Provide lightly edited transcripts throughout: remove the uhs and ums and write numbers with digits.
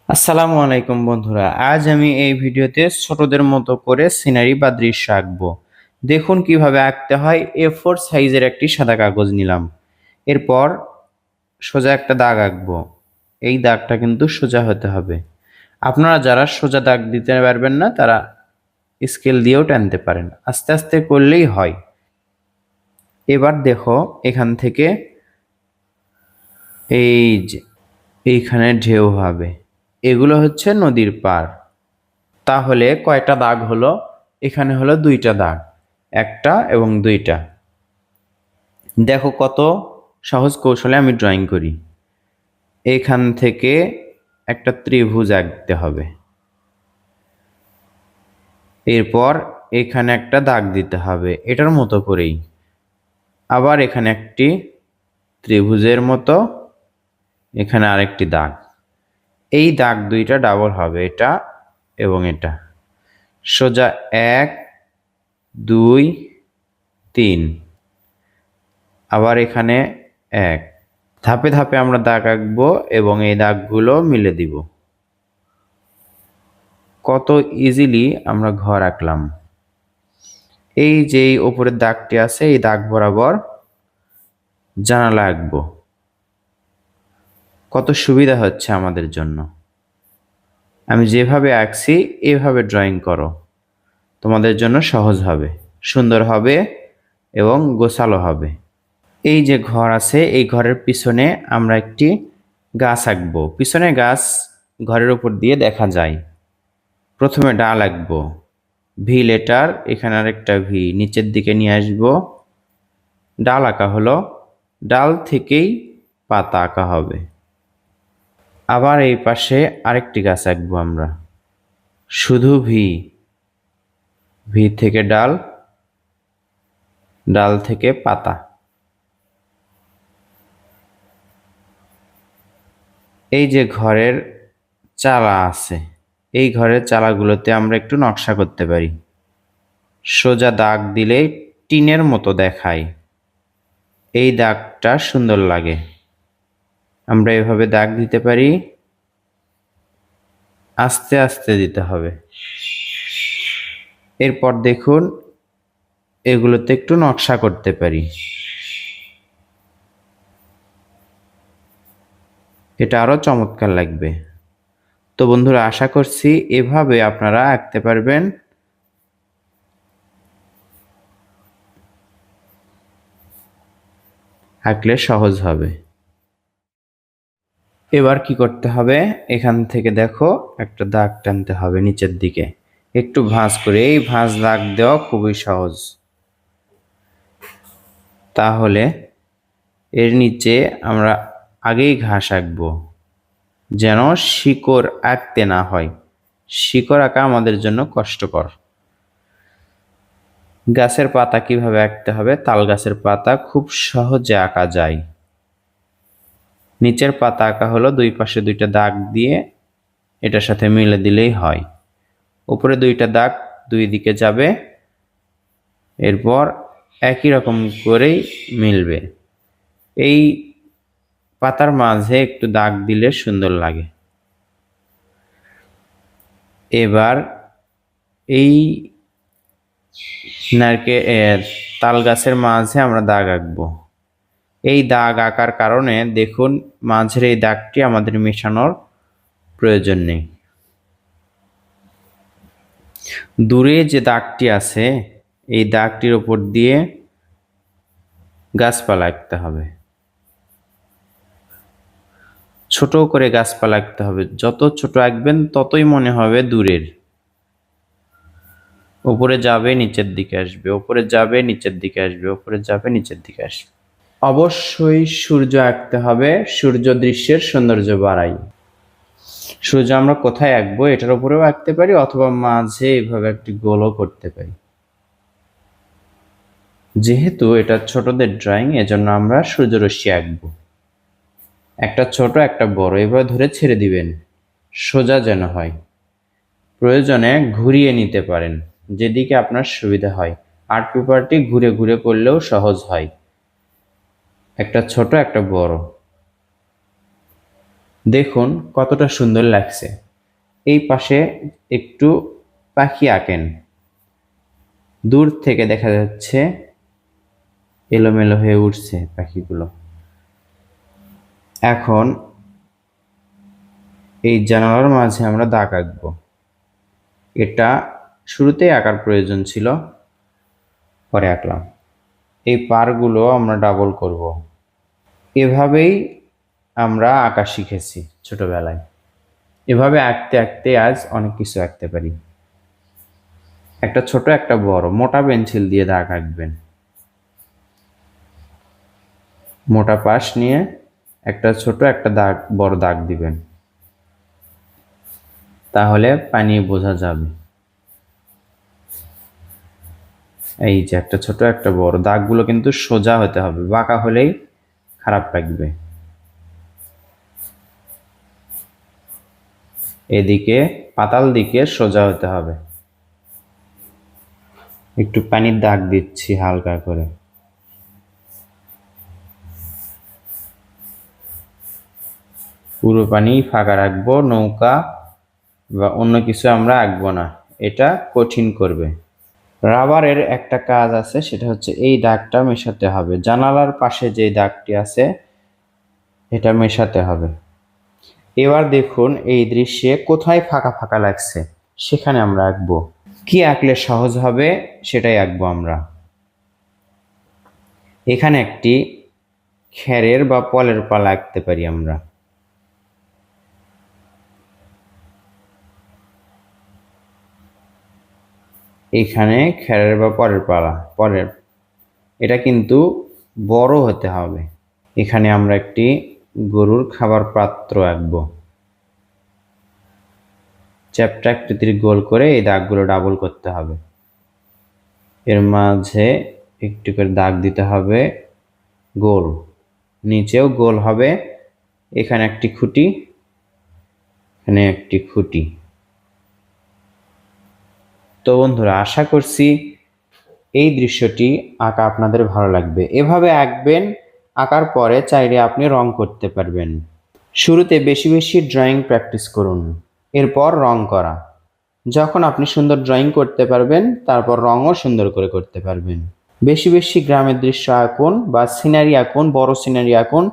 আসসালামু আলাইকুম বন্ধুরা, আজ আমি এই ভিডিওতে ছোটদের মতো করে সিনারি বা দৃশ্য আঁকবো। দেখুন কিভাবে আঁকতে হয়। A4 সাইজের একটি সাদা কাগজ নিলাম। এরপর সোজা একটা দাগ আঁকবো। এই দাগটা কিন্তু সোজা হতে হবে। আপনারা যারা সোজা দাগ দিতে পারবেন না তারা স্কেল দিয়েও টানতে পারেন, আস্তে আস্তে করলেই হয়। এবার দেখো এখান থেকে এই যে এইখানে ঢেউ হবে, এগুলো হচ্ছে নদীর পাড়। তাহলে কয়টা দাগ হলো? এখানে হলো দুইটা দাগ, একটা এবং দুইটা। দেখো কত সহজ কৌশলে আমি ড্রয়িং করি। এখান থেকে একটা ত্রিভুজ আঁকতে হবে, এরপর এখানে একটা দাগ দিতে হবে এটার মতো করেই। আবার এখানে একটি ত্রিভুজের মতো, এখানে আরেকটি দাগ। এই দাগ দুইটা ডাবল হবে, এটা এবং এটা। সোজা 1 2 3, আবার এখানে 1। ধাপে ধাপে আমরা দাগ আঁকবো এবং এই দাগগুলো মিলে দিব। কত ইজিলি আমরা ঘর আঁকলাম। এই যে উপরের দাগটি আছে, এই দাগ বরাবর জানালা আঁকবো। কত সুবিধা হচ্ছে আমাদের জন্য। আমি যেভাবে আঁকছি এভাবে ড্রয়িং করো, তোমাদের জন্য সহজ হবে, সুন্দর হবে এবং গোছালো হবে। এই যে ঘর আছে, এই ঘরের পিছনে আমরা একটি গাছ আঁকবো। পিছনে গাছ ঘরের উপর দিয়ে দেখা যায়। প্রথমে ডাল আঁকবো, ভি লেটার, এখানে আরেকটা ভি নিচের দিকে নিয়ে আসবো। ডাল আঁকা হলো, ডাল থেকেই পাতা আঁকা হবে। আবার এই পাশে আরেকটি গাছ আঁকবো আমরা, শুধু ভি, ভি থেকে ডাল, ডাল থেকে পাতা। এই যে ঘরের চালা আছে, এই ঘরের চালাগুলোতে আমরা একটু নকশা করতে পারি। সোজা দাগ দিলেই টিনের মতো দেখায়, এই দাগটা সুন্দর লাগে। আমরা এভাবে দাগ দিতে পারি, আস্তে আস্তে দিতে হবে। এরপর দেখুন এগুলোতে একটু নকশা করতে পারি, এটা আরো চমৎকার লাগবে। তো বন্ধুরা, আশা করছি এভাবে আপনারা আঁকতে পারবেন। আঁকলে সহজ হবে। এবার কি করতে হবে? এখান থেকে দেখো একটা দাগ টানতে হবে নিচের দিকে, একটু ভাঁজ করে। এই ভাঁজ দাগ দেওয়া খুবই সহজ। তাহলে এর নিচে আমরা আগেই ঘাস আঁকবো, যেন শিকড় আঁকতে না হয়। শিকড় আঁকা আমাদের জন্য কষ্টকর। গাছের পাতা কিভাবে আঁকতে হবে? তাল গাছের পাতা খুব সহজে আঁকা যায়। নিচের পাতা আঁকা হলো, দুই পাশে দুইটা দাগ দিয়ে এটার সাথে মিলে দিলেই হয়। উপরে দুইটা দাগ দুই দিকে যাবে, এরপর একই রকম করেই মিলবে। এই পাতার মাঝে একটু দাগ দিলে সুন্দর লাগে। এবার এই তাল গাছের মাঝে আমরা দাগ আঁকবো। এই দাগ আঁকার কারণে দেখুন মাঝের এই দাগটি আমাদের মেশানোর প্রয়োজন নেই। দূরে যে দাগটি আছে, এই দাগটির উপর দিয়ে গাছপালা আঁকতে হবে। ছোট করে গাছপালা আঁকতে হবে, যত ছোট আঁকবেন ততই মনে হবে দূরের। উপরে যাবে নিচের দিকে আসবে, উপরে যাবে নিচের দিকে আসবে, উপরে যাবে নিচের দিকে আসবে। অবশ্যই সূর্য আঁকতে হবে, সূর্য দৃশ্যের সৌন্দর্য বাড়ায়। সূর্য আমরা কোথায় আঁকবো? এটার উপরেও আঁকতে পারি, অথবা মাঝে এভাবে একটি গোলও করতে পারি। যেহেতু এটা ছোটদের ড্রয়িং, এজন্য আমরা সূর্যরশ্মি আঁকবো। একটা ছোট একটা বড়, এভাবে ধরে ছেড়ে দিবেন, সোজা যেন হয়। প্রয়োজনে ঘুরিয়ে নিতে পারেন, যেদিকে আপনার সুবিধা হয়। আর্ট পেপারটি ঘুরে ঘুরে করলেও সহজ হয়। একটা ছোট একটা বড়। দেখুন কতটা সুন্দর লাগছে। এই পাশে একটু পাখি আঁকেন। দূর থেকে দেখা যাচ্ছে এলোমেলো হয়ে উঠছে পাখিগুলো। এখন এই জানালার মাঝে আমরা দাগ আঁকবো। এটা শুরুতেই আঁকার প্রয়োজন ছিল, পরে আঁকলাম। এই পারগুলো আমরা ডাবল করব। এভাবেই আমরা আঁকা শিখেছি ছোটবেলায়। এভাবে আঁকতে আঁকতে আজ অনেক কিছু আঁকতে পারি। একটা ছোট একটা বড় মোটা পেন্সিল দিয়ে দাগ আঁকবেন। মোটা পাশ নিয়ে একটা ছোট একটা দাগ, বড় দাগ দিবেন, তাহলে পানি বোঝা যাবে। এই যে একটা ছোট একটা বড়, দাগগুলো কিন্তু সোজা হতে হবে, বাঁকা হলেই খারাপ লাগবে। এদিকে পাতাল দিকে সোজা হতে হবে। একটু পানির দাগ দিচ্ছি হালকা করে। পুরো পানি ফাঁকা রাখবো, নৌকা বা অন্য কিছু আমরা আঁকবো না, এটা কঠিন করবে। রাবারের একটা কাজ আছে, সেটা হচ্ছে এই দাগটা মেশাতে হবে। জানালার পাশে যে দাগটি আছে এটা মেশাতে হবে। এবার দেখুন এই দৃশ্যে কোথায় ফাঁকা ফাঁকা লাগছে সেখানে আমরা আঁকবো। কি আঁকলে সহজ হবে সেটাই আঁকবো আমরা। এখানে একটি খেরের বা পলের পালা আঁকতে পারি আমরা। এখানে খেরের বা পরের পালা, পরের, এটা কিন্তু বড় হতে হবে। এখানে আমরা একটি গরুর খাবার পাত্র আঁকবো। চ্যাপ্টা আকৃতির গোল করে এই দাগগুলো ডাবল করতে হবে। এর মাঝে একটু করে দাগ দিতে হবে গোল, নিচেও গোল হবে। এখানে একটি খুঁটি, এখানে একটি খুঁটি। তো বন্ধুরা, আশা করছি এই দৃশ্যটি আঁকা আপনাদের ভালো লাগবে। এভাবে আঁকবেন, আঁকার পরে চাইলে আপনি রং করতে পারবেন। শুরুতে বেশি বেশি ড্রয়িং প্র্যাকটিস করুন, এরপর রং করা। যখন আপনি সুন্দর ড্রয়িং করতে পারবেন, তারপর রঙও সুন্দর করে করতে পারবেন। বেশি বেশি গ্রামের দৃশ্য আঁকুন বা সিনারি আঁকুন, বড় সিনারি আঁকুন,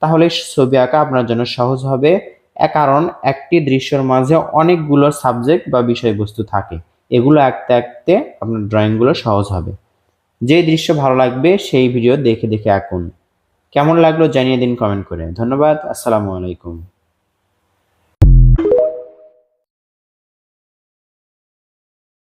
তাহলে ছবি আঁকা আপনার জন্য সহজ হবে। কারণ একটি দৃশ্যের মাঝে অনেকগুলো সাবজেক্ট বা বিষয়বস্তু থাকে, এগুলো আঁকতে আঁকতে আপনার ড্রয়িংগুলো সহজ হবে। যে দৃশ্য ভালো লাগবে সেই ভিডিও দেখে দেখে আঁকুন। কেমন লাগলো জানিয়ে দিন কমেন্ট করে। ধন্যবাদ। আসসালামু আলাইকুম।